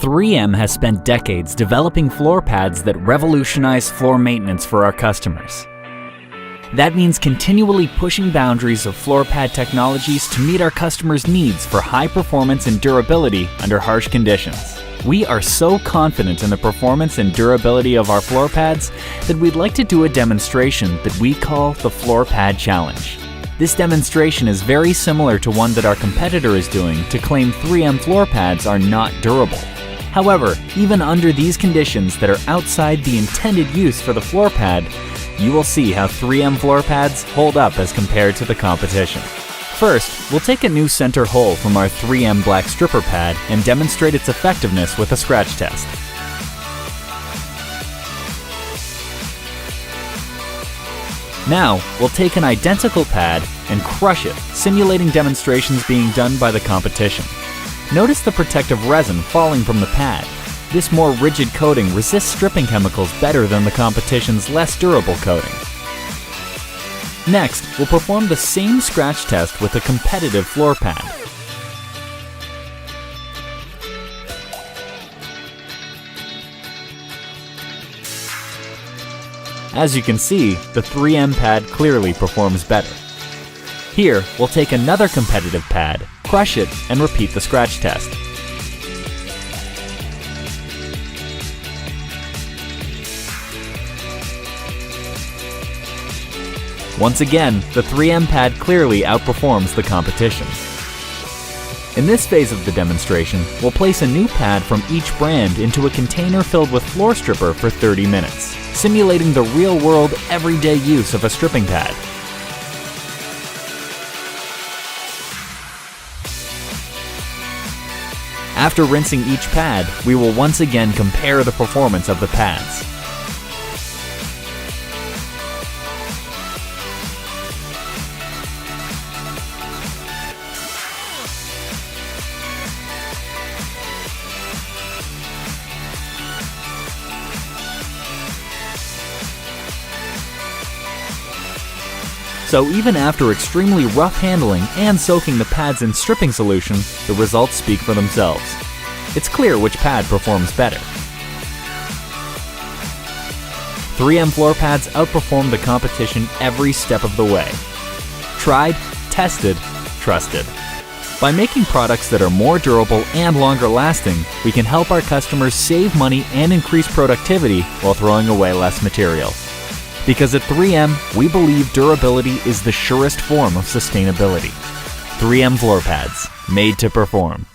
3M has spent decades developing floor pads that revolutionize floor maintenance for our customers. That means continually pushing boundaries of floor pad technologies to meet our customers' needs for high performance and durability under harsh conditions. We are so confident in the performance and durability of our floor pads that we'd like to do a demonstration that we call the Floor Pad Challenge. This demonstration is very similar to one that our competitor is doing to claim 3M floor pads are not durable. However, even under these conditions that are outside the intended use for the floor pad, you will see how 3M floor pads hold up as compared to the competition. First, we'll take a new center hole from our 3M black stripper pad and demonstrate its effectiveness with a scratch test. Now, we'll take an identical pad and crush it, simulating demonstrations being done by the competition. Notice the protective resin falling from the pad. This more rigid coating resists stripping chemicals better than the competition's less durable coating. Next, we'll perform the same scratch test with a competitive floor pad. As you can see, the 3M pad clearly performs better. Here, we'll take another competitive pad, crush it, and repeat the scratch test. Once again, the 3M pad clearly outperforms the competition. In this phase of the demonstration, we'll place a new pad from each brand into a container filled with floor stripper for 30 minutes, simulating the real-world, everyday use of a stripping pad. After rinsing each pad, we will once again compare the performance of the pads. So even after extremely rough handling and soaking the pads in stripping solution, the results speak for themselves. It's clear which pad performs better. 3M floor pads outperform the competition every step of the way. Tried, tested, trusted. By making products that are more durable and longer lasting, we can help our customers save money and increase productivity while throwing away less material. Because at 3M, we believe durability is the surest form of sustainability. 3M floor pads, made to perform.